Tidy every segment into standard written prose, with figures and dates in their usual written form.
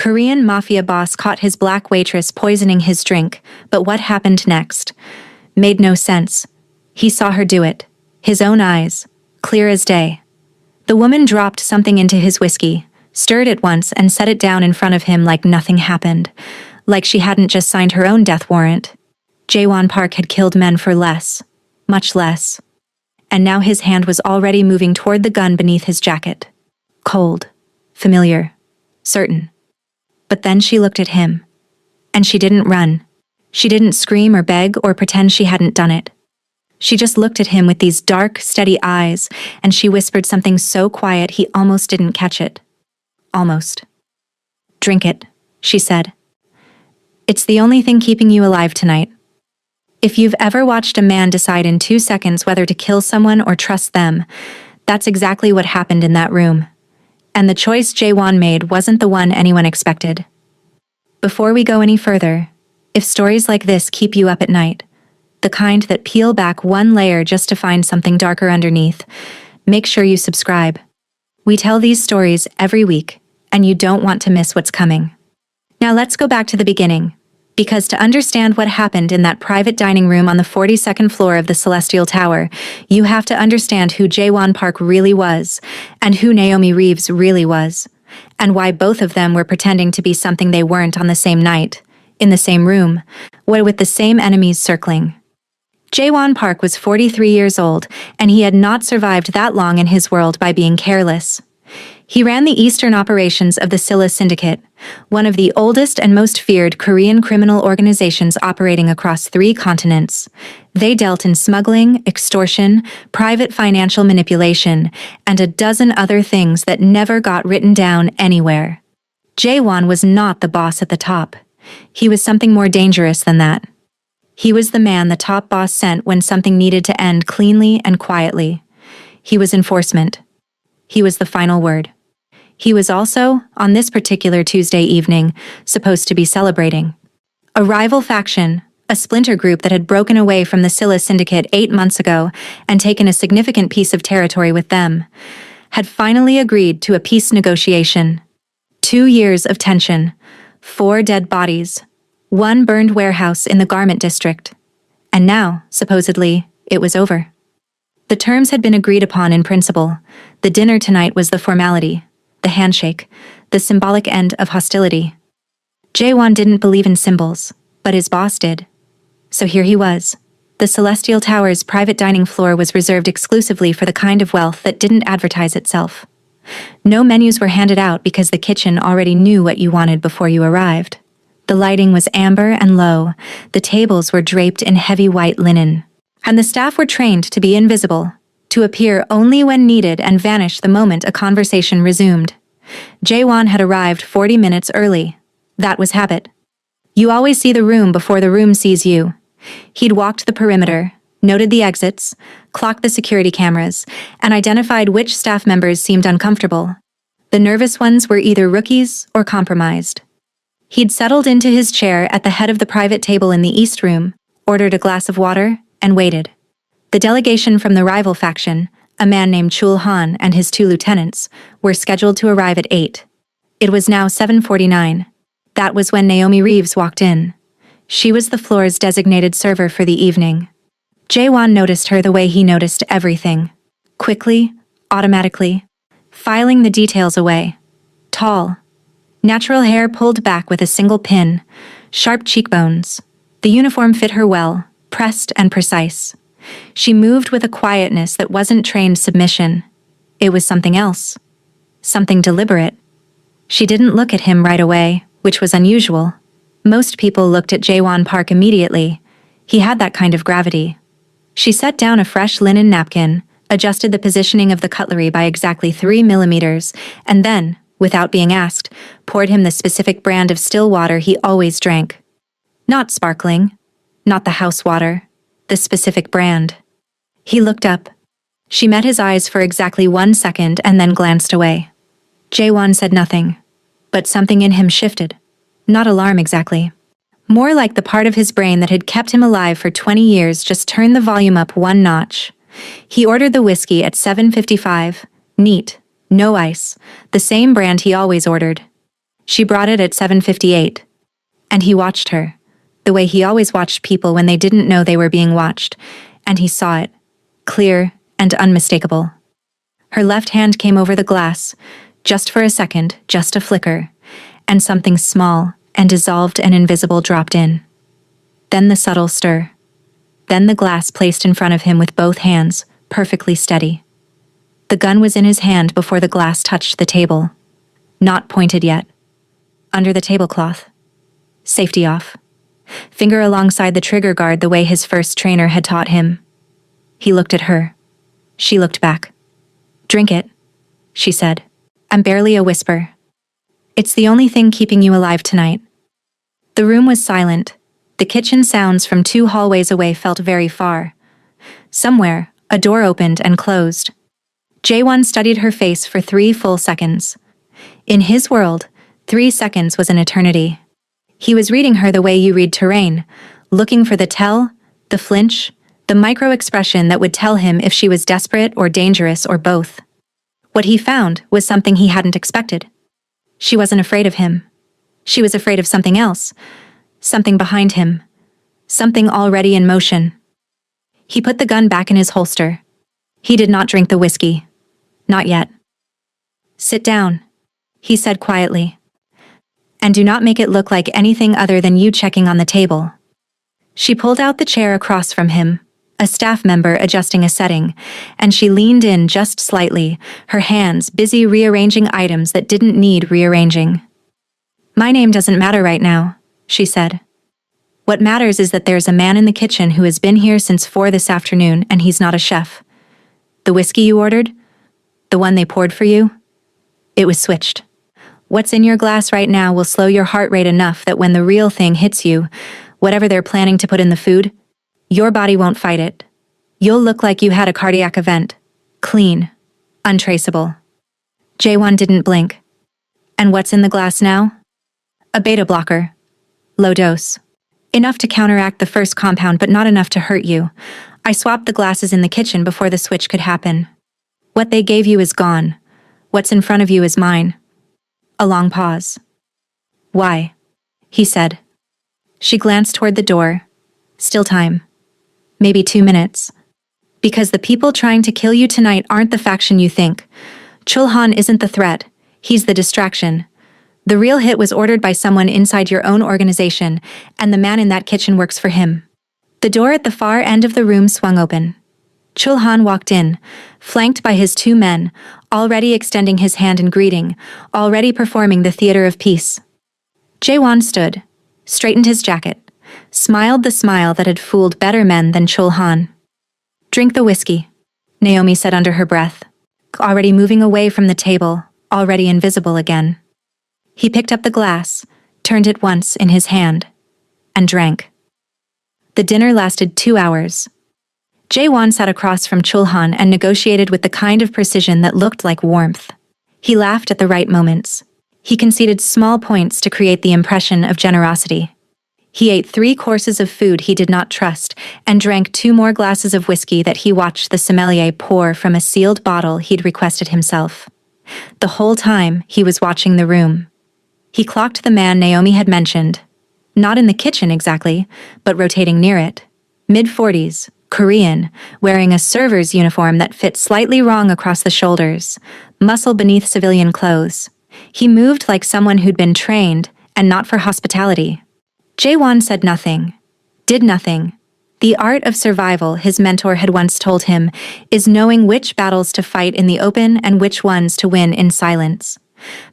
Korean Mafia boss caught his black waitress poisoning his drink, but what happened next? Made no sense. He saw her do it. His own eyes. Clear as day. The woman dropped something into his whiskey, stirred it once and set it down in front of him like nothing happened. Like she hadn't just signed her own death warrant. Jaewon Park had killed men for less. Much less. And now his hand was already moving toward the gun beneath his jacket. Cold. Familiar. Certain. But then she looked at him. And she didn't run. She didn't scream or beg or pretend she hadn't done it. She just looked at him with these dark, steady eyes, and she whispered something so quiet he almost didn't catch it. Almost. "Drink it," she said. "It's the only thing keeping you alive tonight." If you've ever watched a man decide in 2 seconds whether to kill someone or trust them, that's exactly what happened in that room. And the choice Jaewon made wasn't the one anyone expected. Before we go any further, if stories like this keep you up at night, the kind that peel back one layer just to find something darker underneath, make sure you subscribe. We tell these stories every week, and you don't want to miss what's coming. Now let's go back to the beginning, because to understand what happened in that private dining room on the 42nd floor of the Celestial Tower, you have to understand who Jaewon Park really was, and who Naomi Reeves really was, and why both of them were pretending to be something they weren't on the same night, in the same room, with the same enemies circling. Jaewon Park was 43 years old, and he had not survived that long in his world by being careless. He ran the eastern operations of the Silla Syndicate, one of the oldest and most feared Korean criminal organizations operating across 3 continents. They dealt in smuggling, extortion, private financial manipulation, and a dozen other things that never got written down anywhere. Jaewon was not the boss at the top. He was something more dangerous than that. He was the man the top boss sent when something needed to end cleanly and quietly. He was enforcement. He was the final word. He was also, on this particular Tuesday evening, supposed to be celebrating. A rival faction, a splinter group that had broken away from the Silla Syndicate 8 months ago and taken a significant piece of territory with them, had finally agreed to a peace negotiation. 2 years of tension, 4 dead bodies, 1 burned warehouse in the garment district. And now, supposedly, it was over. The terms had been agreed upon in principle. The dinner tonight was the formality, the handshake, the symbolic end of hostility. Jaewon didn't believe in symbols, but his boss did. So here he was. The Celestial Tower's private dining floor was reserved exclusively for the kind of wealth that didn't advertise itself. No menus were handed out because the kitchen already knew what you wanted before you arrived. The lighting was amber and low, the tables were draped in heavy white linen, and the staff were trained to be invisible, to appear only when needed and vanish the moment a conversation resumed. Jaewon had arrived 40 minutes early. That was habit. You always see the room before the room sees you. He'd walked the perimeter, noted the exits, clocked the security cameras, and identified which staff members seemed uncomfortable. The nervous ones were either rookies or compromised. He'd settled into his chair at the head of the private table in the East Room, ordered a glass of water, and waited. The delegation from the rival faction, a man named Chul Han and his 2 lieutenants, were scheduled to arrive at 8. It was now 7:49. That was when Naomi Reeves walked in. She was the floor's designated server for the evening. Jaewon noticed her the way he noticed everything. Quickly, automatically, filing the details away. Tall. Natural hair pulled back with a single pin, sharp cheekbones. The uniform fit her well, pressed and precise. She moved with a quietness that wasn't trained submission. It was something else. Something deliberate. She didn't look at him right away, which was unusual. Most people looked at Jaewon Park immediately. He had that kind of gravity. She set down a fresh linen napkin, adjusted the positioning of the cutlery by exactly 3 millimeters, and then, without being asked, poured him the specific brand of still water he always drank. Not sparkling, not the house water, the specific brand. He looked up. She met his eyes for exactly 1 second and then glanced away. Jaewon said nothing, but something in him shifted. Not alarm exactly. More like the part of his brain that had kept him alive for 20 years just turned the volume up 1 notch. He ordered the whiskey at 7:55, neat. No ice, the same brand he always ordered. She brought it at 7:58. And he watched her, the way he always watched people when they didn't know they were being watched, and he saw it, clear and unmistakable. Her left hand came over the glass, just for a second, just a flicker, and something small and dissolved and invisible dropped in. Then the subtle stir. Then the glass placed in front of him with both hands, perfectly steady. The gun was in his hand before the glass touched the table. Not pointed yet. Under the tablecloth. Safety off. Finger alongside the trigger guard the way his first trainer had taught him. He looked at her. She looked back. "Drink it," she said. "I'm barely a whisper. It's the only thing keeping you alive tonight." The room was silent. The kitchen sounds from 2 hallways away felt very far. Somewhere, a door opened and closed. Jaewon studied her face for 3 full seconds. In his world, 3 seconds was an eternity. He was reading her the way you read terrain, looking for the tell, the flinch, the micro-expression that would tell him if she was desperate or dangerous or both. What he found was something he hadn't expected. She wasn't afraid of him. She was afraid of something else, something behind him, something already in motion. He put the gun back in his holster. He did not drink the whiskey. Not yet. "Sit down," he said quietly. "And do not make it look like anything other than you checking on the table." She pulled out the chair across from him, a staff member adjusting a setting, and she leaned in just slightly, her hands busy rearranging items that didn't need rearranging. "My name doesn't matter right now," she said. "What matters is that there's a man in the kitchen who has been here since 4 this afternoon and he's not a chef. The whiskey you ordered? The one they poured for you? It was switched. What's in your glass right now will slow your heart rate enough that when the real thing hits you, whatever they're planning to put in the food, your body won't fight it. You'll look like you had a cardiac event. Clean. Untraceable." Jaewon didn't blink. "And what's in the glass now?" "A beta blocker. Low dose. Enough to counteract the first compound but not enough to hurt you. I swapped the glasses in the kitchen before the switch could happen. What they gave you is gone. What's in front of you is mine." A long pause. "Why?" he said. She glanced toward the door. Still time. Maybe 2 minutes. "Because the people trying to kill you tonight aren't the faction you think. Chulhan isn't the threat. He's the distraction. The real hit was ordered by someone inside your own organization, and the man in that kitchen works for him." The door at the far end of the room swung open. Chulhan walked in, flanked by his 2 men, already extending his hand in greeting, already performing the theater of peace. Jaewon stood, straightened his jacket, smiled the smile that had fooled better men than Chulhan. "Drink the whiskey," Naomi said under her breath, already moving away from the table, already invisible again. He picked up the glass, turned it once in his hand, and drank. The dinner lasted 2 hours. Jaewon sat across from Chulhan and negotiated with the kind of precision that looked like warmth. He laughed at the right moments. He conceded small points to create the impression of generosity. He ate 3 courses of food he did not trust and drank 2 more glasses of whiskey that he watched the sommelier pour from a sealed bottle he'd requested himself. The whole time, he was watching the room. He clocked the man Naomi had mentioned. Not in the kitchen exactly, but rotating near it. Mid-40s, Korean, wearing a server's uniform that fit slightly wrong across the shoulders, muscle beneath civilian clothes. He moved like someone who'd been trained, and not for hospitality. Jaewon said nothing, did nothing. The art of survival, his mentor had once told him, is knowing which battles to fight in the open and which ones to win in silence.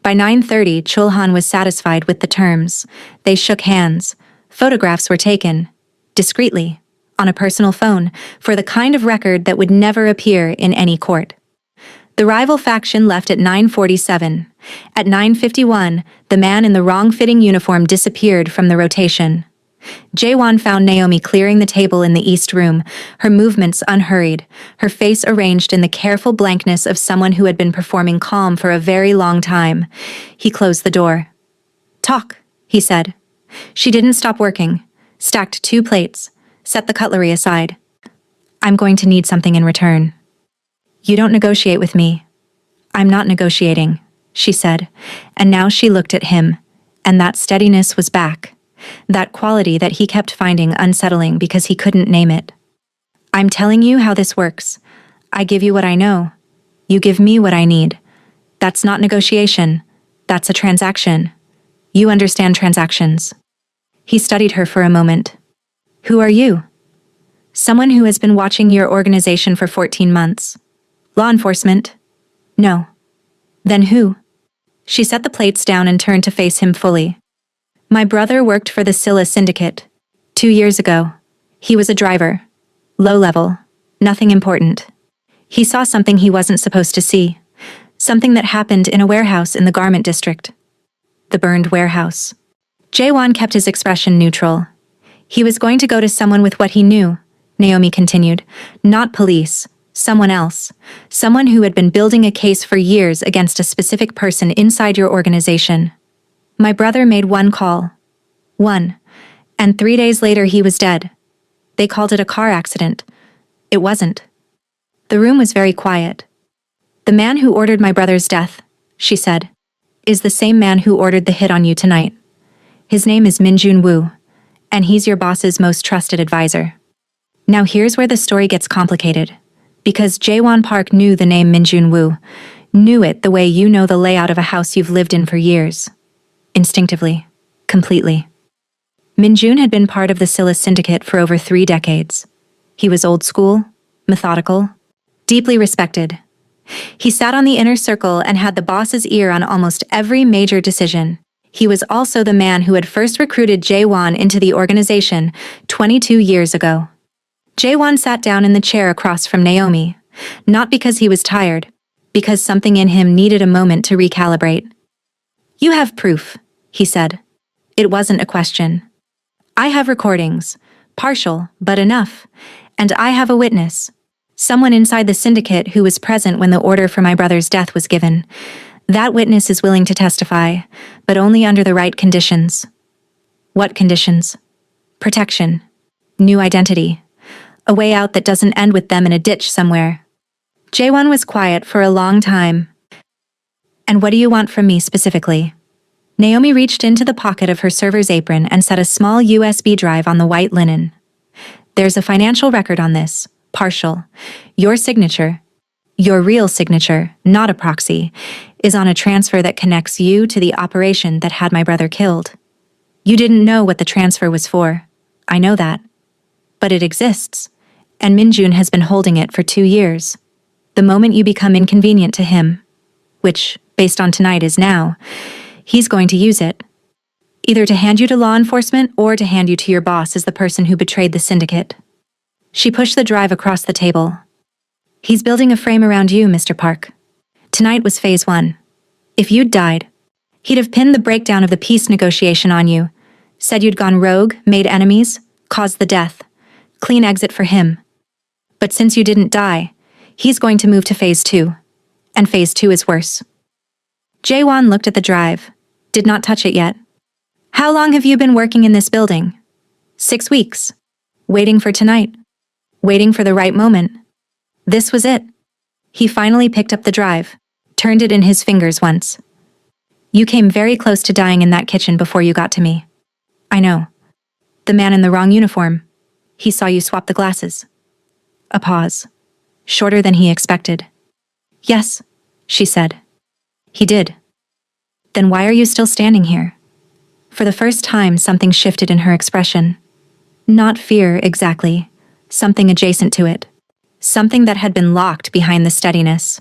By 9:30, Chulhan was satisfied with the terms. They shook hands. Photographs were taken. Discreetly. On a personal phone, for the kind of record that would never appear in any court. The rival faction left at 9:47. At 9:51, the man in the wrong-fitting uniform disappeared from the rotation. Jaewon found Naomi clearing the table in the east room, her movements unhurried, her face arranged in the careful blankness of someone who had been performing calm for a very long time. He closed the door. "Talk," he said. She didn't stop working, stacked 2 plates, set the cutlery aside. "I'm going to need something in return." "You don't negotiate with me." "I'm not negotiating," she said, and now she looked at him, And that steadiness was back. That quality that he kept finding unsettling because he couldn't name it. I'm telling you how this works. I give you what I know. You give me what I need. That's not negotiation. That's a transaction. You understand transactions. He studied her for a moment. Who are you? Someone who has been watching your organization for 14 months. Law enforcement? No. Then who? She set the plates down and turned to face him fully. My brother worked for the Scylla Syndicate. 2 years ago. He was a driver. Low level. Nothing important. He saw something he wasn't supposed to see. Something that happened in a warehouse in the garment district. The burned warehouse. Jaewon kept his expression neutral. He was going to go to someone with what he knew, Naomi continued. Not police. Someone else. Someone who had been building a case for years against a specific person inside your organization. My brother made one call. One. And 3 days later he was dead. They called it a car accident. It wasn't. The room was very quiet. The man who ordered my brother's death, she said, is the same man who ordered the hit on you tonight. His name is Min Woo, and he's your boss's most trusted advisor. Now here's where the story gets complicated. Because Jaewon Park knew the name Min Woo, knew it the way you know the layout of a house you've lived in for years. Instinctively. Completely. Min had been part of the Scylla Syndicate for over 3 decades. He was old school, methodical, deeply respected. He sat on the inner circle and had the boss's ear on almost every major decision. He was also the man who had first recruited Jaewon into the organization 22 years ago. Jaewon sat down in the chair across from Naomi, not because he was tired, because something in him needed a moment to recalibrate. You have proof, he said. It wasn't a question. I have recordings, partial, but enough, and I have a witness. Someone inside the syndicate who was present when the order for my brother's death was given. That witness is willing to testify, but only under the right conditions. What conditions? Protection. New identity. A way out that doesn't end with them in a ditch somewhere. Jaewon was quiet for a long time. And what do you want from me specifically? Naomi reached into the pocket of her server's apron and set a small USB drive on the white linen. There's a financial record on this. Partial. Your signature, your real signature, not a proxy, is on a transfer that connects you to the operation that had my brother killed. You didn't know what the transfer was for. I know that. But it exists, and Min has been holding it for 2 years. The moment you become inconvenient to him, which, based on tonight, is now, he's going to use it. Either to hand you to law enforcement or to hand you to your boss as the person who betrayed the syndicate. She pushed the drive across the table. He's building a frame around you, Mr. Park. Tonight was phase 1. If you'd died, he'd have pinned the breakdown of the peace negotiation on you, said you'd gone rogue, made enemies, caused the death. Clean exit for him. But since you didn't die, he's going to move to phase 2. And phase 2 is worse. Jaewon looked at the drive, did not touch it yet. How long have you been working in this building? 6 weeks. Waiting for tonight. Waiting for the right moment. This was it. He finally picked up the drive, turned it in his fingers once. You came very close to dying in that kitchen before you got to me. I know. The man in the wrong uniform. He saw you swap the glasses. A pause. Shorter than he expected. Yes, she said. He did. Then why are you still standing here? For the first time, something shifted in her expression. Not fear, exactly. Something adjacent to it. Something that had been locked behind the steadiness.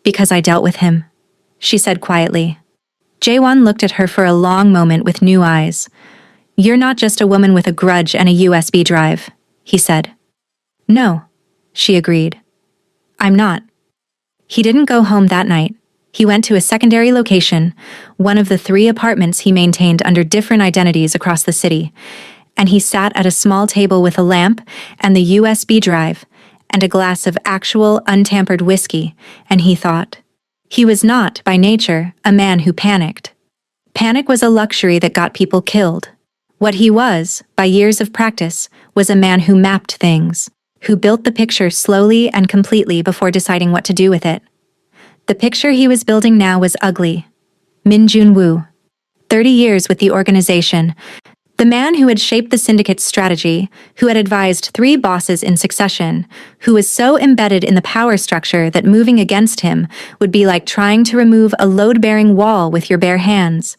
Because I dealt with him, she said quietly. Jaewon looked at her for a long moment with new eyes. You're not just a woman with a grudge and a USB drive, he said. No, she agreed. I'm not. He didn't go home that night. He went to a secondary location, one of the 3 apartments he maintained under different identities across the city, and he sat at a small table with a lamp and the USB drive and a glass of actual untampered whiskey, and he thought. He was not, by nature, a man who panicked. Panic was a luxury that got people killed. What he was, by years of practice, was a man who mapped things, who built the picture slowly and completely before deciding what to do with it. The picture he was building now was ugly. Min Woo. 30 years with the organization. The man who had shaped the syndicate's strategy, who had advised 3 bosses in succession, who was so embedded in the power structure that moving against him would be like trying to remove a load-bearing wall with your bare hands.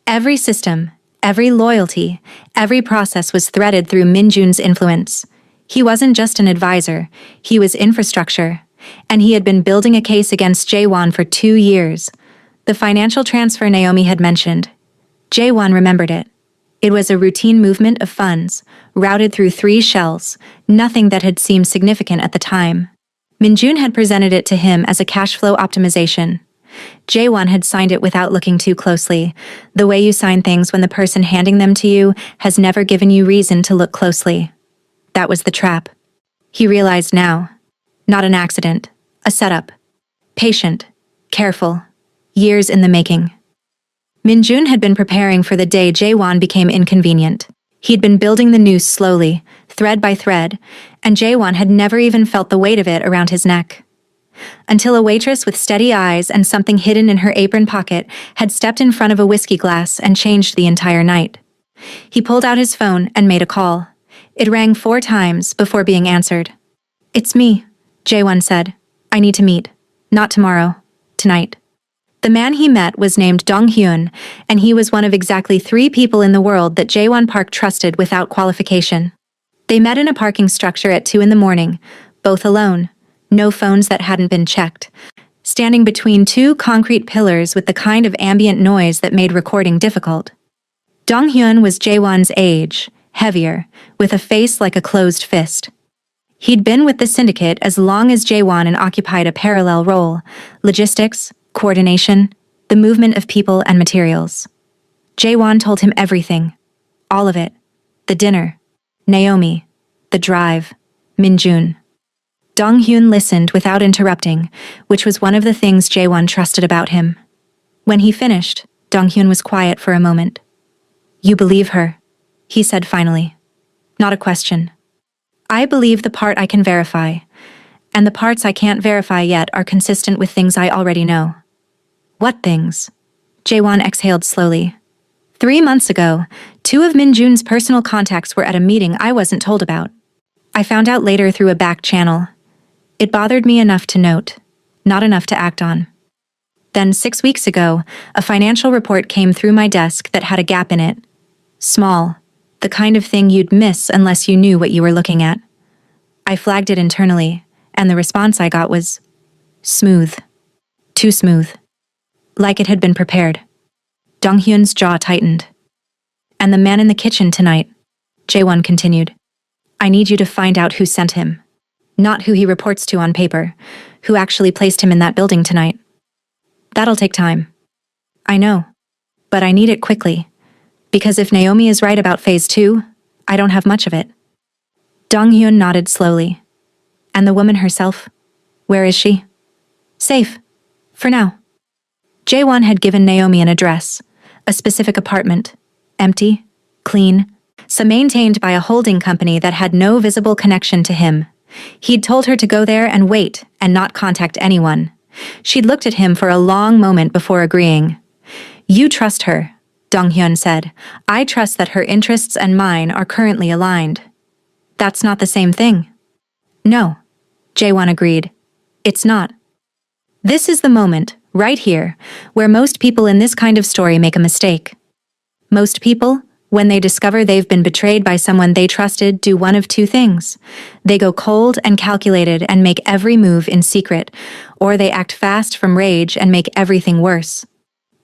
Every system, every loyalty, every process was threaded through Minjun's influence. He wasn't just an advisor, he was infrastructure, and he had been building a case against Jaewon for 2 years. The financial transfer Naomi had mentioned. Jaewon remembered it. It was a routine movement of funds, routed through 3 shells, nothing that had seemed significant at the time. Minjun had presented it to him as a cash flow optimization. Jaewon had signed it without looking too closely. The way you sign things when the person handing them to you has never given you reason to look closely. That was the trap. He realized now. Not an accident. A setup. Patient. Careful. Years in the making. Minjun had been preparing for the day Jaewon became inconvenient. He'd been building the noose slowly, thread by thread, and Jaewon had never even felt the weight of it around his neck. Until a waitress with steady eyes and something hidden in her apron pocket had stepped in front of a whiskey glass and changed the entire night. He pulled out his phone and made a call. It rang 4 times before being answered. "It's me," Jaewon said. "I need to meet. Not tomorrow. Tonight." The man he met was named Dong-hyun, and he was one of exactly 3 people in the world that Jaewon Park trusted without qualification. They met in a parking structure at 2 in the morning, both alone. No phones that hadn't been checked. Standing between 2 concrete pillars with the kind of ambient noise that made recording difficult. Dong-hyun was Jaewon's age, heavier, with a face like a closed fist. He'd been with the syndicate as long as Jaewon and occupied a parallel role: logistics, coordination, the movement of people and materials. Jaewon told him everything. All of it. The dinner. Naomi. The drive. Minjun. Dong-hyun listened without interrupting, which was one of the things Jaewon trusted about him. When he finished, Dong-hyun was quiet for a moment. "You believe her," he said finally. "Not a question. I believe the part I can verify, and the parts I can't verify yet are consistent with things I already know." "What things?" Jaewon exhaled slowly. 3 months ago, 2 of Minjun's personal contacts were at a meeting I wasn't told about. I found out later through a back channel. It bothered me enough to note, not enough to act on. Then 6 weeks ago, a financial report came through my desk that had a gap in it. Small, the kind of thing you'd miss unless you knew what you were looking at. I flagged it internally, and the response I got was smooth. Too smooth. Like it had been prepared. Dong-hyun's jaw tightened. "And the man in the kitchen tonight," Jaewon continued. "I need you to find out who sent him. Not who he reports to on paper, who actually placed him in that building tonight. That'll take time. I know. But I need it quickly. Because if Naomi is right about Phase 2, I don't have much of it." Dong-hyun nodded slowly. "And the woman herself? Where is she?" "Safe. For now." Jaewon had given Naomi an address, a specific apartment, empty, clean, so maintained by a holding company that had no visible connection to him. He'd told her to go there and wait and not contact anyone. She'd looked at him for a long moment before agreeing. "You trust her," Dong-hyun said. "I trust that her interests and mine are currently aligned." "That's not the same thing." "No," Jaewon agreed. "It's not. This is the moment, right here, where most people in this kind of story make a mistake. Most people, when they discover they've been betrayed by someone they trusted, do one of 2 things. They go cold and calculated and make every move in secret, or they act fast from rage and make everything worse.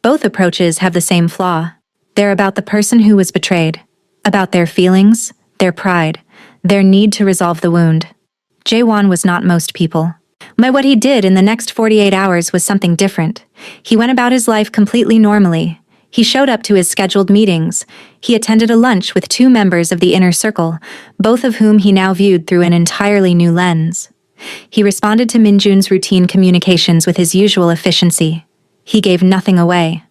Both approaches have the same flaw. They're about the person who was betrayed, about their feelings, their pride, their need to resolve the wound. Jaewon was not most people. What he did in the next 48 hours was something different. He went about his life completely normally. He showed up to his scheduled meetings. He attended a lunch with 2 members of the inner circle, both of whom he now viewed through an entirely new lens. He responded to Minjun's routine communications with his usual efficiency. He gave nothing away.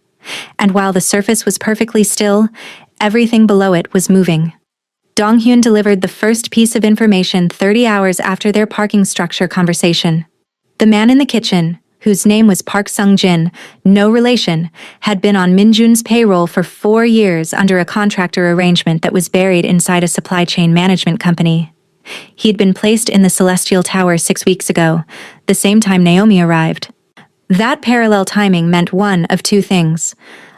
And while the surface was perfectly still, everything below it was moving. Dong-hyun delivered the first piece of information 30 hours after their parking structure conversation. The man in the kitchen, whose name was Park Sung-jin, no relation, had been on Minjun's payroll for 4 years under a contractor arrangement that was buried inside a supply chain management company. He'd been placed in the Celestial Tower 6 weeks ago, the same time Naomi arrived. That parallel timing meant one of two things.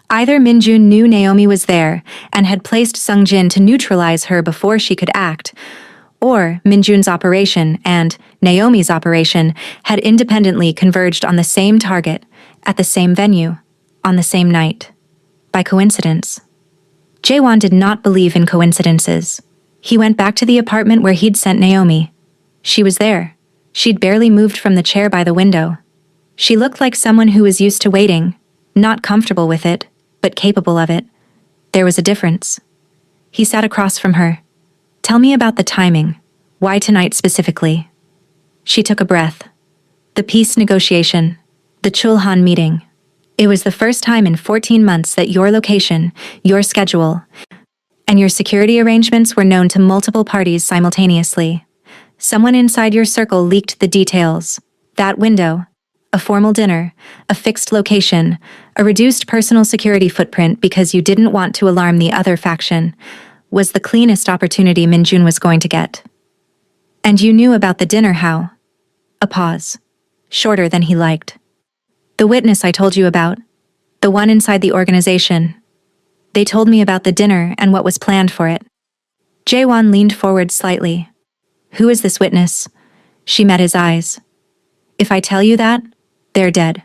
Either Minjun knew Naomi was there and had placed Sung-jin to neutralize her before she could act, or Minjun's operation and Naomi's operation had independently converged on the same target, at the same venue, on the same night. By coincidence. Jaewon did not believe in coincidences. He went back to the apartment where he'd sent Naomi. She was there. She'd barely moved from the chair by the window. She looked like someone who was used to waiting, not comfortable with it, but capable of it. There was a difference. He sat across from her. "Tell me about the timing. Why tonight specifically?" She took a breath. The peace negotiation. The Chulhan meeting. It was the first time in 14 months that your location, your schedule, and your security arrangements were known to multiple parties simultaneously. Someone inside your circle leaked the details. That window. A formal dinner, a fixed location, a reduced personal security footprint because you didn't want to alarm the other faction, was the cleanest opportunity Minjun was going to get. And you knew about the dinner how? A pause. Shorter than he liked. The witness I told you about. The one inside the organization. They told me about the dinner and what was planned for it. Jaewon leaned forward slightly. Who is this witness? She met his eyes. If I tell you that, they're dead.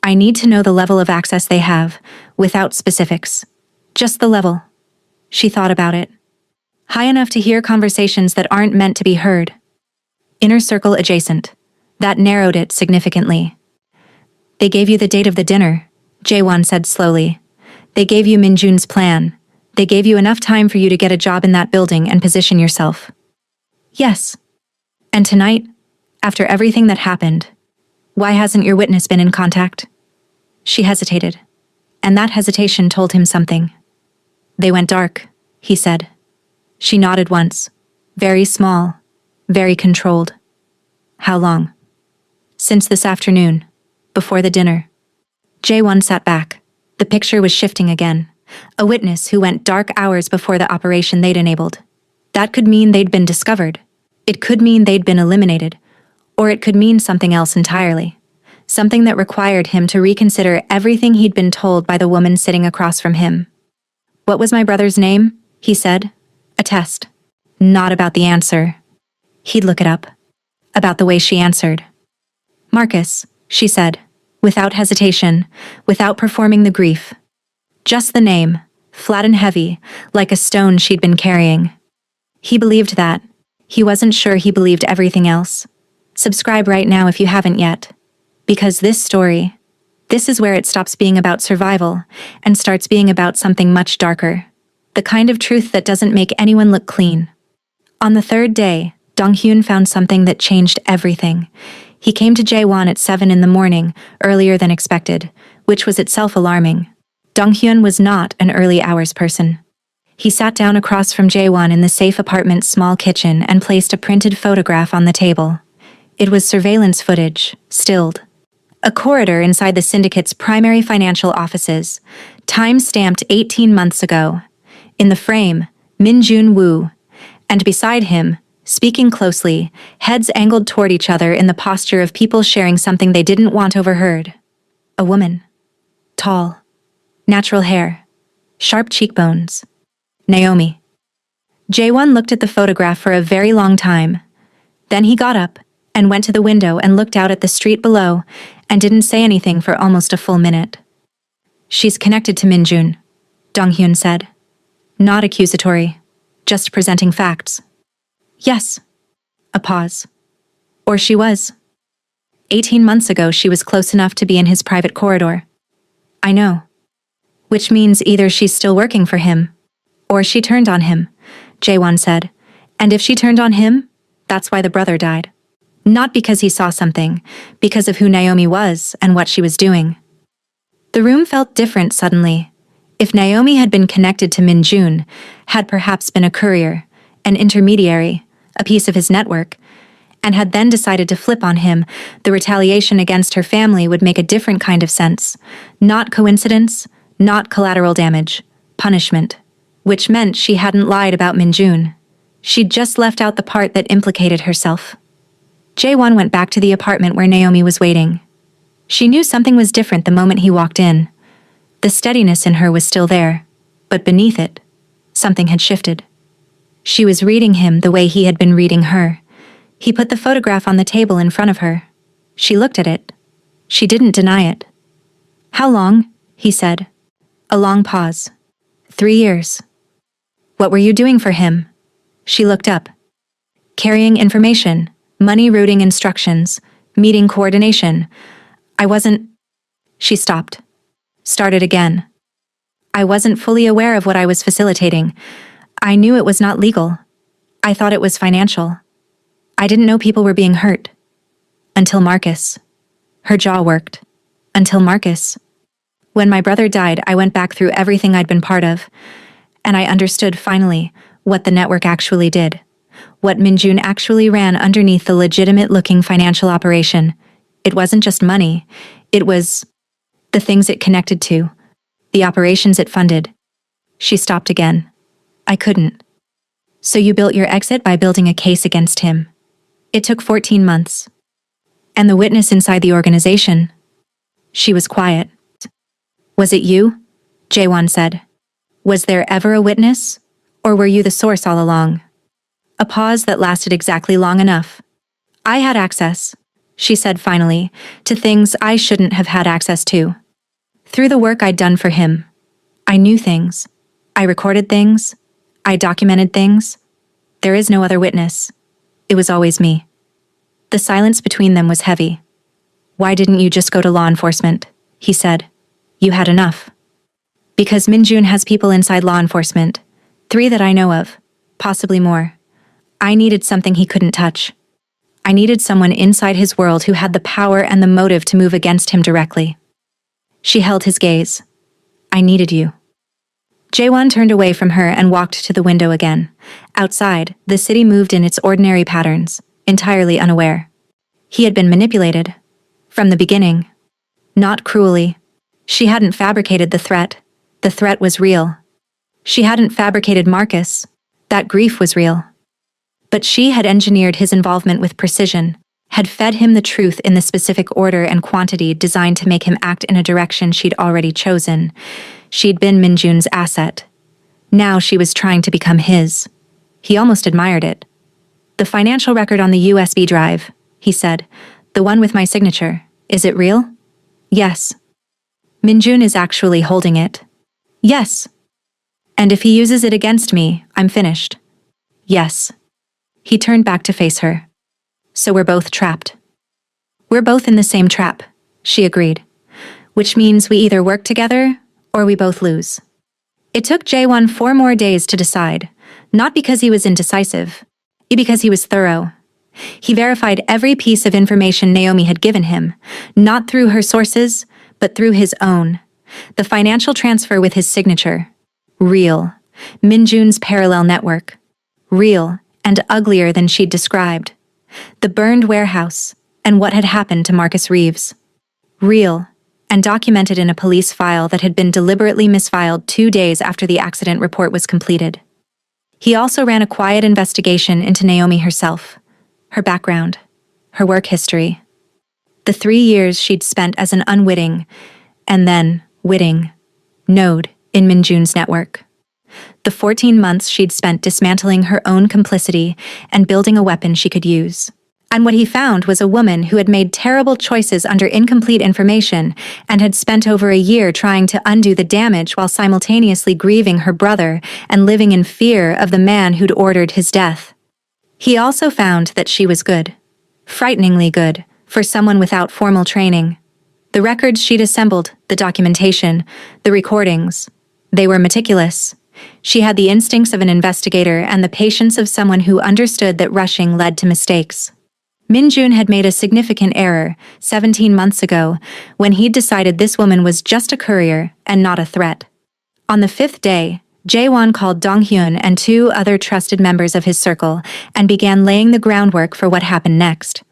I need to know the level of access they have, without specifics. Just the level. She thought about it. High enough to hear conversations that aren't meant to be heard. Inner circle adjacent. That narrowed it significantly. They gave you the date of the dinner, Jaewon said slowly. They gave you Minjun's plan. They gave you enough time for you to get a job in that building and position yourself. Yes. And tonight, after everything that happened, why hasn't your witness been in contact? She hesitated, and that hesitation told him something. They went dark, he said. She nodded once. Very small, very controlled. How long? Since this afternoon, before the dinner. Jaewon sat back. The picture was shifting again. A witness who went dark hours before the operation they'd enabled. That could mean they'd been discovered. It could mean they'd been eliminated. Or it could mean something else entirely. Something that required him to reconsider everything he'd been told by the woman sitting across from him. What was my brother's name? He said. A test. Not about the answer. He'd look it up. About the way she answered. Marcus, she said, without hesitation, without performing the grief. Just the name, flat and heavy, like a stone she'd been carrying. He believed that. He wasn't sure he believed everything else. Subscribe right now if you haven't yet. Because this story, this is where it stops being about survival and starts being about something much darker. The kind of truth that doesn't make anyone look clean. On the third day, Dong-hyun found something that changed everything. He came to Jaewon at 7 in the morning, earlier than expected, which was itself alarming. Dong-hyun was not an early hours person. He sat down across from Jaewon in the safe apartment's small kitchen and placed a printed photograph on the table. It was surveillance footage, stilled. A corridor inside the syndicate's primary financial offices, time-stamped 18 months ago. In the frame, Min-jun Woo. And beside him, speaking closely, heads angled toward each other in the posture of people sharing something they didn't want overheard. A woman. Tall. Natural hair. Sharp cheekbones. Naomi. Jaewon looked at the photograph for a very long time. Then he got up and went to the window and looked out at the street below and didn't say anything for almost a full minute. She's connected to Minjun, Dong-hyun said. Not accusatory, just presenting facts. Yes. A pause. Or she was. 18 months ago she was close enough to be in his private corridor. I know. Which means either she's still working for him, or she turned on him, Jaewon said. And if she turned on him, that's why the brother died. Not because he saw something, because of who Naomi was and what she was doing. The room felt different suddenly. If Naomi had been connected to Minjun, had perhaps been a courier, an intermediary, a piece of his network, and had then decided to flip on him, the retaliation against her family would make a different kind of sense. Not coincidence, not collateral damage, punishment. Which meant she hadn't lied about Minjun. She'd just left out the part that implicated herself. Jae-won went back to the apartment where Naomi was waiting. She knew something was different the moment he walked in. The steadiness in her was still there, but beneath it, something had shifted. She was reading him the way he had been reading her. He put the photograph on the table in front of her. She looked at it. She didn't deny it. "How long?" he said. A long pause. 3 years. "What were you doing for him?" She looked up. "Carrying information, money routing instructions, meeting coordination. I wasn't..." She stopped. Started again. "I wasn't fully aware of what I was facilitating. I knew it was not legal. I thought it was financial. I didn't know people were being hurt. Until Marcus." Her jaw worked. "Until Marcus. When my brother died, I went back through everything I'd been part of, and I understood, finally, what the network actually did. What Minjun actually ran underneath the legitimate-looking financial operation. It wasn't just money. It was the things it connected to, the operations it funded." She stopped again. "I couldn't." "So you built your exit by building a case against him. It took 14 months. And the witness inside the organization?" She was quiet. "Was it you?" Jae-won said. "Was there ever a witness? Or were you the source all along?" A pause that lasted exactly long enough. "I had access," she said finally, "to things I shouldn't have had access to. Through the work I'd done for him. I knew things. I recorded things. I documented things. There is no other witness. It was always me." The silence between them was heavy. "Why didn't you just go to law enforcement?" he said. "You had enough." "Because Minjun has people inside law enforcement. 3 that I know of. Possibly more. I needed something he couldn't touch. I needed someone inside his world who had the power and the motive to move against him directly." She held his gaze. "I needed you." Jae-won turned away from her and walked to the window again. Outside, the city moved in its ordinary patterns, entirely unaware. He had been manipulated. From the beginning. Not cruelly. She hadn't fabricated the threat. The threat was real. She hadn't fabricated Marcus. That grief was real. But she had engineered his involvement with precision, had fed him the truth in the specific order and quantity designed to make him act in a direction she'd already chosen. She'd been Minjun's asset. Now she was trying to become his. He almost admired it. "The financial record on the USB drive," he said. "The one with my signature. Is it real?" "Yes." "Minjun is actually holding it." "Yes." "And if he uses it against me, I'm finished." "Yes." He turned back to face her. "So we're both trapped." "We're both in the same trap," she agreed. "Which means we either work together, or we both lose." It took Jae-won 4 more days to decide, not because he was indecisive, but because he was thorough. He verified every piece of information Naomi had given him, not through her sources, but through his own. The financial transfer with his signature. Real. Minjun's parallel network. Real, and uglier than she'd described. The burned warehouse, and what had happened to Marcus Reeves. Real, and documented in a police file that had been deliberately misfiled 2 days after the accident report was completed. He also ran a quiet investigation into Naomi herself, her background, her work history. The 3 years she'd spent as an unwitting, and then witting, node in Minjun's network. The 14 months she'd spent dismantling her own complicity and building a weapon she could use. And what he found was a woman who had made terrible choices under incomplete information and had spent over a year trying to undo the damage while simultaneously grieving her brother and living in fear of the man who'd ordered his death. He also found that she was good. Frighteningly good, for someone without formal training. The records she'd assembled, the documentation, the recordings, they were meticulous. She had the instincts of an investigator and the patience of someone who understood that rushing led to mistakes. Minjun had made a significant error 17 months ago when he'd decided this woman was just a courier and not a threat. On the 5th day, Jae-won called Dong-hyun and two other trusted members of his circle and began laying the groundwork for what happened next.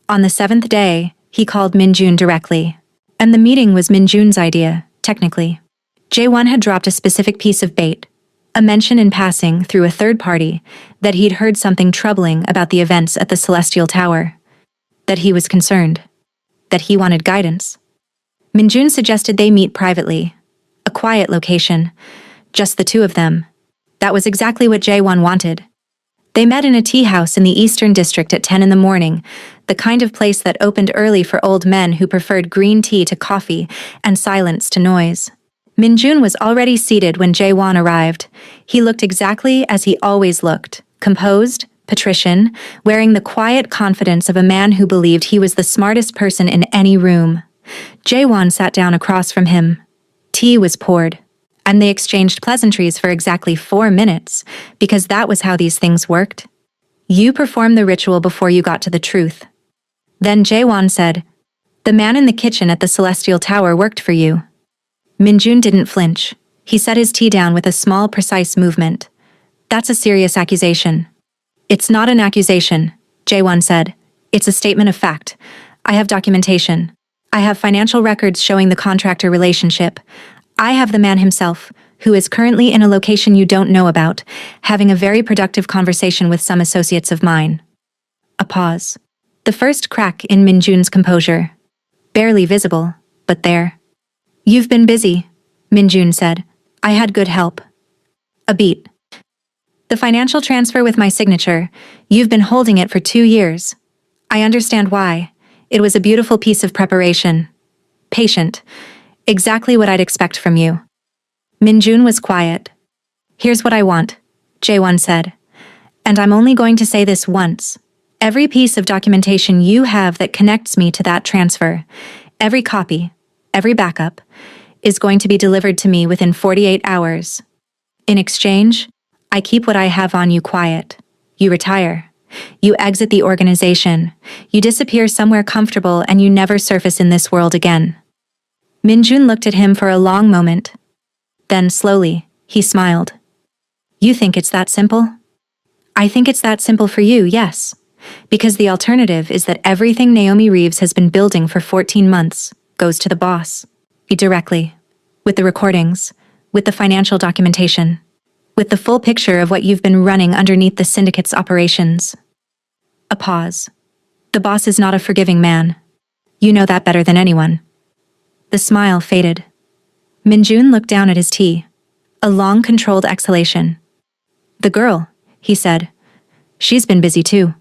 On the seventh day, he called Min-jun directly. And the meeting was Min-jun's idea, technically. Jae-won had dropped a specific piece of bait, a mention in passing through a third party that he'd heard something troubling about the events at the Celestial Tower. That he was concerned. That he wanted guidance. Min-jun suggested they meet privately. A quiet location. Just the two of them. That was exactly what Jae-won wanted. They met in a tea house in the Eastern District at 10 in the morning, the kind of place that opened early for old men who preferred green tea to coffee and silence to noise. Min-jun was already seated when Jae-won arrived. He looked exactly as he always looked, composed, patrician, wearing the quiet confidence of a man who believed he was the smartest person in any room. Jae-won sat down across from him. Tea was poured, and they exchanged pleasantries for exactly 4 minutes, because that was how these things worked. You performed the ritual before you got to the truth. Then Jae-won said, "The man in the kitchen at the Celestial Tower worked for you." Min-jun didn't flinch. He set his tea down with a small, precise movement. "That's a serious accusation." "It's not an accusation," Jae-won said. "It's a statement of fact. I have documentation. I have financial records showing the contractor relationship. I have the man himself, who is currently in a location you don't know about, having a very productive conversation with some associates of mine." A pause. The first crack in Min-jun's composure. Barely visible, but there. "You've been busy," Min-jun said. "I had good help." A beat. "The financial transfer with my signature, you've been holding it for 2 years. I understand why. It was a beautiful piece of preparation. Patient. Exactly what I'd expect from you." Min-jun was quiet. "Here's what I want," Jae-won said. "And I'm only going to say this once. Every piece of documentation you have that connects me to that transfer, every copy, every backup, is going to be delivered to me within 48 hours. In exchange, I keep what I have on you quiet. You retire. You exit the organization. You disappear somewhere comfortable and you never surface in this world again." Min-jun looked at him for a long moment. Then, slowly, he smiled. "You think it's that simple?" "I think it's that simple for you, yes. Because the alternative is that everything Naomi Reeves has been building for 14 months goes to the boss. Directly. With the recordings. With the financial documentation. With the full picture of what you've been running underneath the syndicate's operations." A pause. "The boss is not a forgiving man. You know that better than anyone." The smile faded. Min-jun looked down at his tea. A long, controlled exhalation. "The girl," he said. "She's been busy too."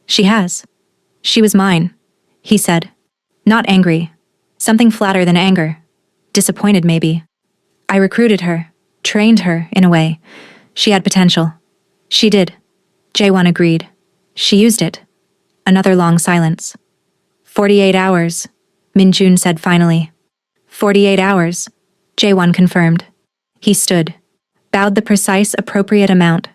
"She has. She was mine," he said. Not angry. Something flatter than anger. Disappointed, maybe. "I recruited her, trained her, in a way. She had potential." "She did," Jae-won agreed. "She used it." Another long silence. 48 hours, Min-jun said finally. 48 hours, Jae-won confirmed. He stood, bowed the precise, appropriate amount,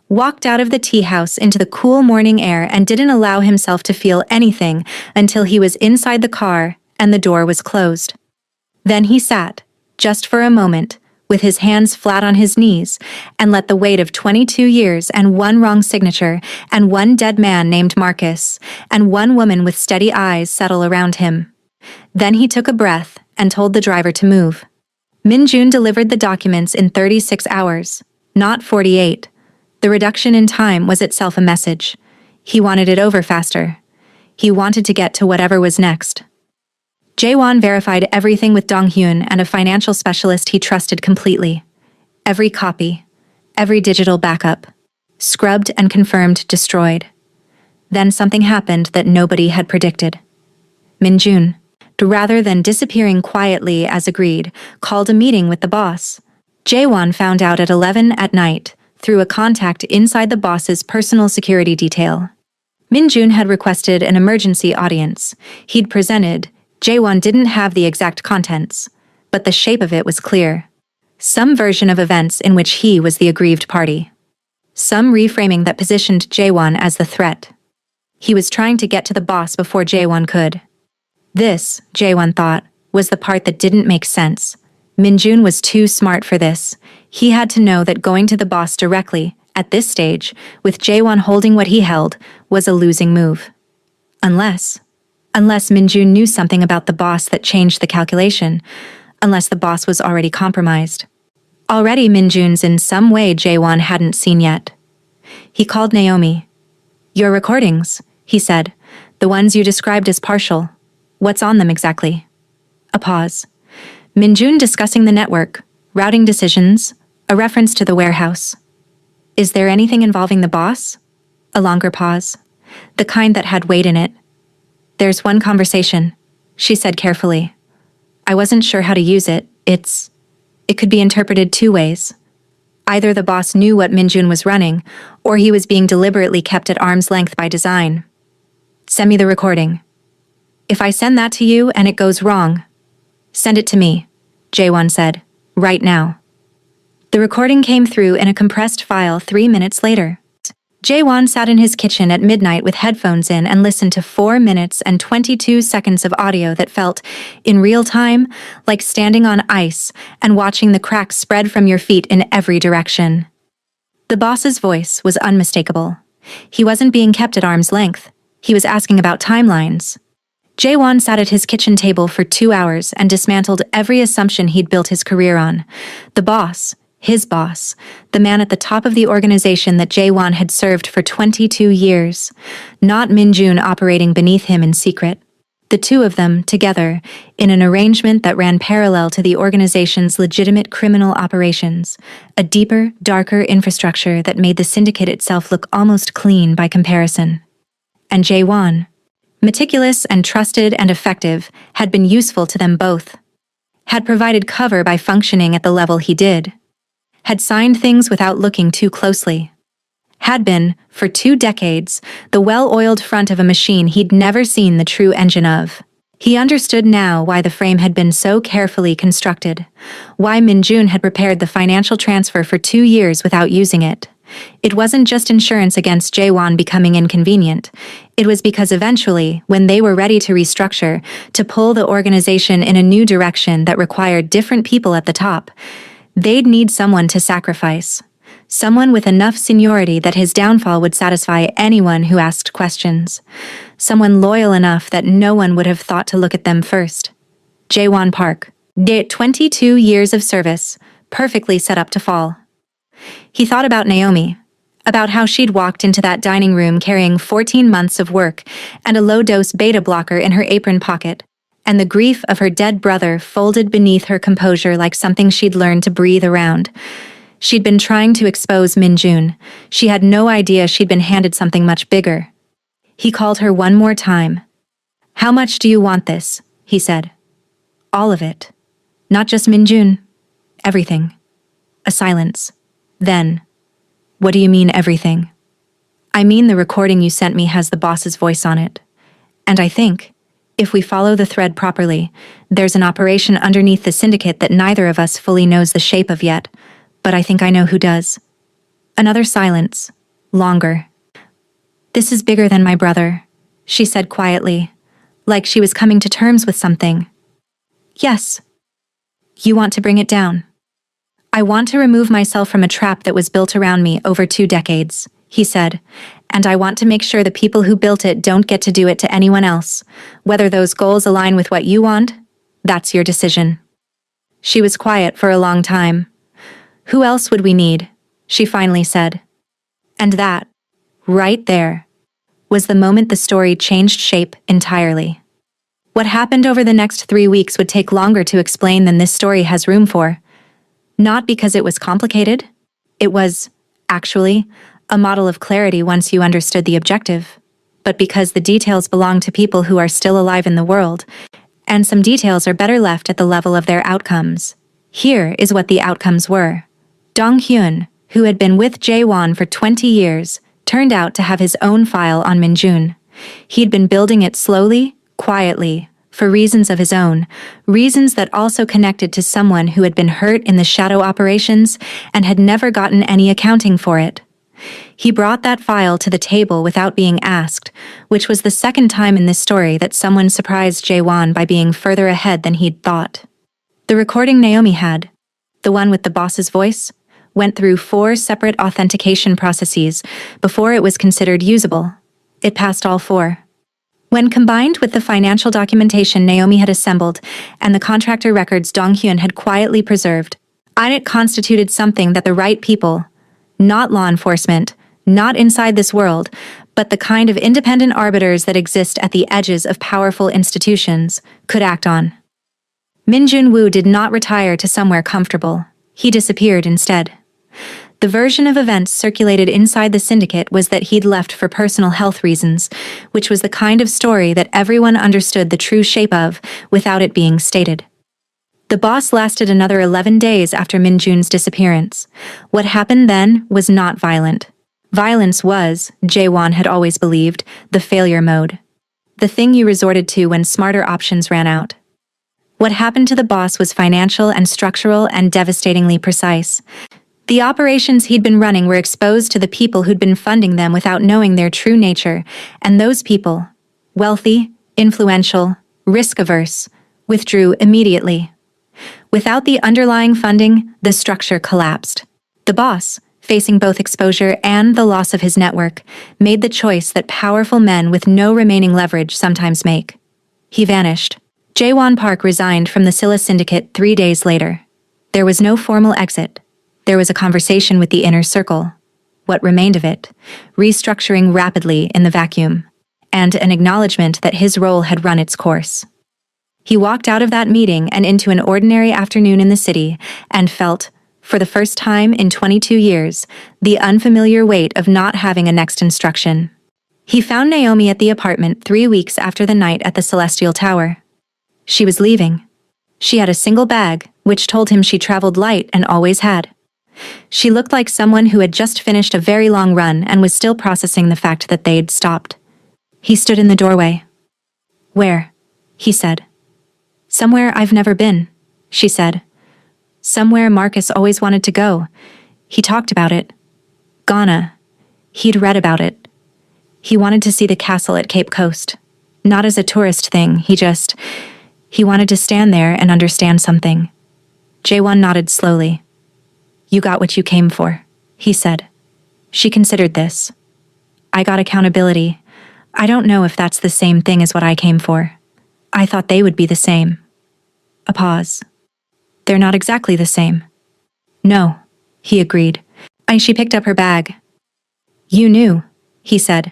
walked out of the tea house into the cool morning air and didn't allow himself to feel anything until he was inside the car and the door was closed. Then he sat, just for a moment, with his hands flat on his knees, and let the weight of 22 years and one wrong signature and one dead man named Marcus and one woman with steady eyes settle around him. Then he took a breath and told the driver to move. Min-jun delivered the documents in 36 hours, not 48. The reduction in time was itself a message. He wanted it over faster. He wanted to get to whatever was next. Jae-won verified everything with Dong-hyun and a financial specialist he trusted completely. Every copy, every digital backup, scrubbed and confirmed destroyed. Then something happened that nobody had predicted. Min-jun, rather than disappearing quietly as agreed, called a meeting with the boss. Jae-won found out at 11 at night, through a contact inside the boss's personal security detail. Min-jun had requested an emergency audience. He'd presented. Jae-won didn't have the exact contents, but the shape of it was clear. Some version of events in which he was the aggrieved party. Some reframing that positioned Jae-won as the threat. He was trying to get to the boss before Jae-won could. This, Jae-won thought, was the part that didn't make sense. Minjun was too smart for this. He had to know that going to the boss directly, at this stage, with Jaewon holding what he held, was a losing move. Unless Minjun knew something about the boss that changed the calculation, unless the boss was already compromised. Already Minjun's in some way Jaewon hadn't seen yet. He called Naomi. "Your recordings," he said. "The ones you described as partial. What's on them exactly?" A pause. Minjun discussing the network, routing decisions, a reference to the warehouse. "Is there anything involving the boss?" A longer pause. The kind that had weight in it. "There's one conversation," she said carefully. "I wasn't sure how to use it. It could be interpreted two ways. Either the boss knew what Minjun was running, or he was being deliberately kept at arm's length by design. Send me the recording. If I send that to you and it goes wrong, send it to me," Jaewon said. "Right now." The recording came through in a compressed file 3 minutes later. Jaewon sat in his kitchen at midnight with headphones in and listened to 4 minutes and 22 seconds of audio that felt, in real time, like standing on ice and watching the cracks spread from your feet in every direction. The boss's voice was unmistakable. He wasn't being kept at arm's length. He was asking about timelines. Jaewon sat at his kitchen table for 2 hours and dismantled every assumption he'd built his career on. The boss, his boss, the man at the top of the organization that Jaewon had served for 22 years, not Minjun operating beneath him in secret. The two of them, together, in an arrangement that ran parallel to the organization's legitimate criminal operations, a deeper, darker infrastructure that made the syndicate itself look almost clean by comparison. And Jaewon, meticulous and trusted and effective, had been useful to them both. Had provided cover by functioning at the level he did. Had signed things without looking too closely. Had been, for 2 decades, the well-oiled front of a machine he'd never seen the true engine of. He understood now why the frame had been so carefully constructed, why Minjun had prepared the financial transfer for 2 years without using it. It wasn't just insurance against Jaewon becoming inconvenient. It was because eventually, when they were ready to restructure, to pull the organization in a new direction that required different people at the top, they'd need someone to sacrifice. Someone with enough seniority that his downfall would satisfy anyone who asked questions. Someone loyal enough that no one would have thought to look at them first. Jaewon Park. 22 years of service, perfectly set up to fall. He thought about Naomi, about how she'd walked into that dining room carrying 14 months of work and a low-dose beta blocker in her apron pocket, and the grief of her dead brother folded beneath her composure like something she'd learned to breathe around. She'd been trying to expose Minjun. She had no idea she'd been handed something much bigger. He called her one more time. "How much do you want this?" he said. "All of it. Not just Minjun. Everything." A silence. Then, "What do you mean everything?" "I mean the recording you sent me has the boss's voice on it. And I think, if we follow the thread properly, there's an operation underneath the syndicate that neither of us fully knows the shape of yet, but I think I know who does." Another silence. Longer. "This is bigger than my brother," she said quietly, like she was coming to terms with something. "Yes. You want to bring it down?" "I want to remove myself from a trap that was built around me over 2 decades, he said, "and I want to make sure the people who built it don't get to do it to anyone else. Whether those goals align with what you want, that's your decision." She was quiet for a long time. "Who else would we need?" she finally said. And that, right there, was the moment the story changed shape entirely. What happened over the next 3 weeks would take longer to explain than this story has room for. Not because it was complicated. It was, actually, a model of clarity once you understood the objective. But because the details belong to people who are still alive in the world, and some details are better left at the level of their outcomes. Here is what the outcomes were. Dong-hyun, who had been with Jaewon for 20 years, turned out to have his own file on Minjun. He'd been building it slowly, quietly, for reasons of his own, reasons that also connected to someone who had been hurt in the shadow operations and had never gotten any accounting for it. He brought that file to the table without being asked, which was the second time in this story that someone surprised Jaewon by being further ahead than he'd thought. The recording Naomi had, the one with the boss's voice, went through 4 separate authentication processes before it was considered usable. It passed all 4. When combined with the financial documentation Naomi had assembled and the contractor records Dong-hyun had quietly preserved, it constituted something that the right people, not law enforcement, not inside this world, but the kind of independent arbiters that exist at the edges of powerful institutions, could act on. Min Jun-woo did not retire to somewhere comfortable. He disappeared instead. The version of events circulated inside the syndicate was that he'd left for personal health reasons, which was the kind of story that everyone understood the true shape of without it being stated. The boss lasted another 11 days after Min Jun's disappearance. What happened then was not violent. Violence was, Jae-won had always believed, the failure mode. The thing you resorted to when smarter options ran out. What happened to the boss was financial and structural and devastatingly precise. The operations he'd been running were exposed to the people who'd been funding them without knowing their true nature, and those people, wealthy, influential, risk-averse, withdrew immediately. Without the underlying funding, the structure collapsed. The boss, facing both exposure and the loss of his network, made the choice that powerful men with no remaining leverage sometimes make. He vanished. Jae-won Park resigned from the Silla Syndicate 3 days later. There was no formal exit. There was a conversation with the inner circle, what remained of it, restructuring rapidly in the vacuum, and an acknowledgement that his role had run its course. He walked out of that meeting and into an ordinary afternoon in the city and felt, for the first time in 22 years, the unfamiliar weight of not having a next instruction. He found Naomi at the apartment 3 weeks after the night at the Celestial Tower. She was leaving. She had a single bag, which told him she traveled light and always had. She looked like someone who had just finished a very long run and was still processing the fact that they'd stopped. He stood in the doorway. "Where?" he said. "Somewhere I've never been," she said. "Somewhere Marcus always wanted to go. He talked about it. Ghana. He'd read about it. He wanted to see the castle at Cape Coast. Not as a tourist thing, he wanted to stand there and understand something." Jae-won nodded slowly. "You got what you came for," he said. She considered this. "I got accountability. I don't know if that's the same thing as what I came for. I thought they would be the same." A pause. "They're not exactly the same." "No," he agreed. She picked up her bag. "You knew," he said.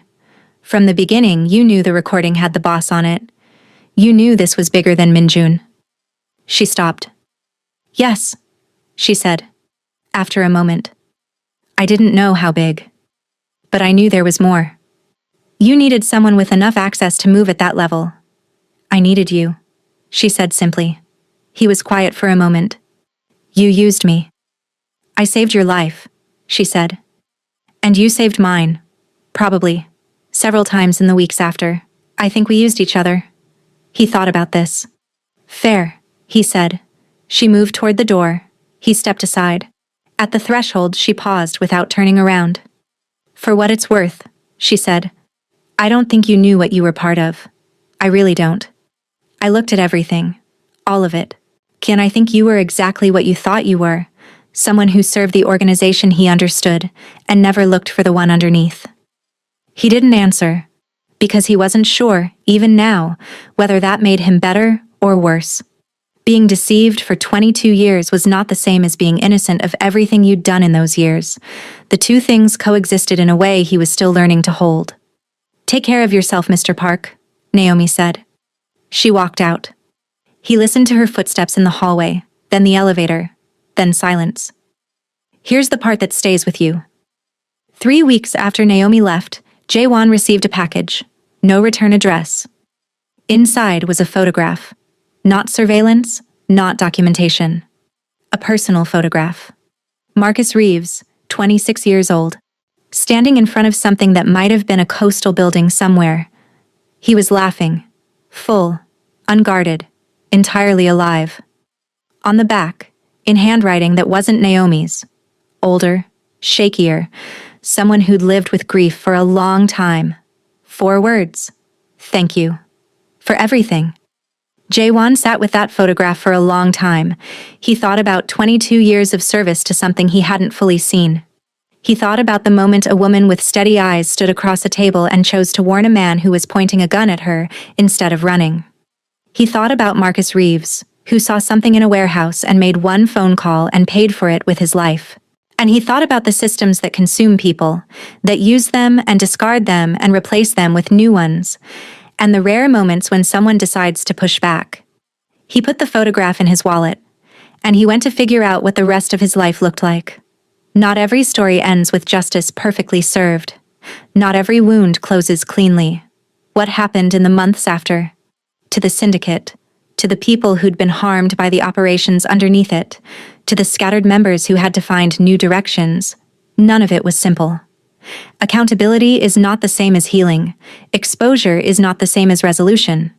"From the beginning, you knew the recording had the boss on it. You knew this was bigger than Min Jun." She stopped. "Yes," she said. After a moment. "I didn't know how big. But I knew there was more. You needed someone with enough access to move at that level. I needed you," she said simply. He was quiet for a moment. "You used me. I saved your life," she said. "And you saved mine. Probably. Several times in the weeks after. I think we used each other." He thought about this. "Fair," he said. She moved toward the door. He stepped aside. At the threshold, she paused without turning around. "For what it's worth," she said. "I don't think you knew what you were part of. I really don't. I looked at everything. All of it. And I think you were exactly what you thought you were. Someone who served the organization he understood and never looked for the one underneath." He didn't answer, because he wasn't sure, even now, whether that made him better or worse. Being deceived for 22 years was not the same as being innocent of everything you'd done in those years. The two things coexisted in a way he was still learning to hold. "Take care of yourself, Mr. Park," Naomi said. She walked out. He listened to her footsteps in the hallway, then the elevator, then silence. "Here's the part that stays with you." 3 weeks after Naomi left, Jae-won received a package. No return address. Inside was a photograph. Not surveillance, not documentation. A personal photograph. Marcus Reeves, 26 years old, standing in front of something that might have been a coastal building somewhere. He was laughing, full, unguarded, entirely alive. On the back, in handwriting that wasn't Naomi's, older, shakier, someone who'd lived with grief for a long time. 4 words. "Thank you. For everything." Jaewon sat with that photograph for a long time. He thought about 22 years of service to something he hadn't fully seen. He thought about the moment a woman with steady eyes stood across a table and chose to warn a man who was pointing a gun at her instead of running. He thought about Marcus Reeves, who saw something in a warehouse and made one phone call and paid for it with his life. And he thought about the systems that consume people, that use them and discard them and replace them with new ones, and the rare moments when someone decides to push back. He put the photograph in his wallet, and he went to figure out what the rest of his life looked like. Not every story ends with justice perfectly served. Not every wound closes cleanly. What happened in the months after? To the syndicate, to the people who'd been harmed by the operations underneath it, to the scattered members who had to find new directions, none of it was simple. Accountability is not the same as healing. Exposure is not the same as resolution.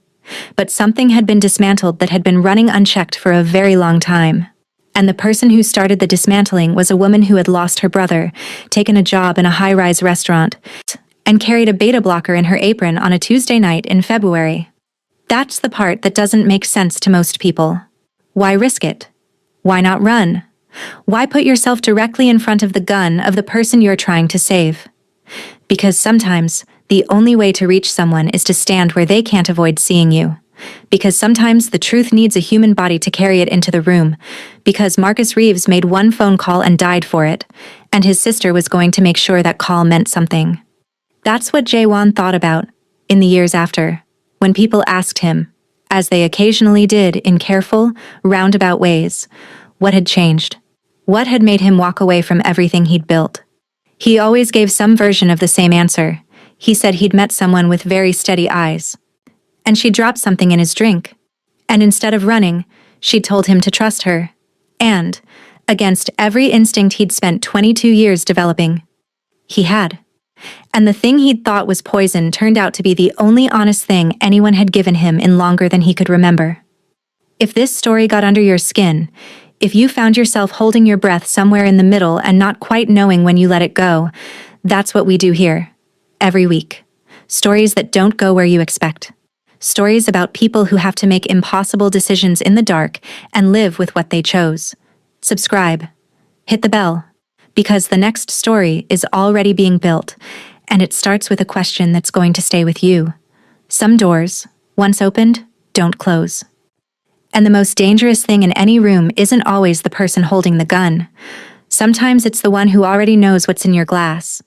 But something had been dismantled that had been running unchecked for a very long time. And the person who started the dismantling was a woman who had lost her brother, taken a job in a high-rise restaurant, and carried a beta blocker in her apron on a Tuesday night in February. That's the part that doesn't make sense to most people. Why risk it? Why not run? Why put yourself directly in front of the gun of the person you're trying to save? Because sometimes, the only way to reach someone is to stand where they can't avoid seeing you. Because sometimes the truth needs a human body to carry it into the room. Because Marcus Reeves made one phone call and died for it, and his sister was going to make sure that call meant something. That's what Jaewon thought about, in the years after, when people asked him, as they occasionally did in careful, roundabout ways, what had changed? What had made him walk away from everything he'd built? He always gave some version of the same answer. He said he'd met someone with very steady eyes. And she dropped something in his drink. And instead of running, she'd told him to trust her. And, against every instinct he'd spent 22 years developing, he had. And the thing he'd thought was poison turned out to be the only honest thing anyone had given him in longer than he could remember. If this story got under your skin, if you found yourself holding your breath somewhere in the middle and not quite knowing when you let it go, that's what we do here. Every week. Stories that don't go where you expect. Stories about people who have to make impossible decisions in the dark and live with what they chose. Subscribe. Hit the bell. Because the next story is already being built, and it starts with a question that's going to stay with you. Some doors, once opened, don't close. And the most dangerous thing in any room isn't always the person holding the gun. Sometimes it's the one who already knows what's in your glass.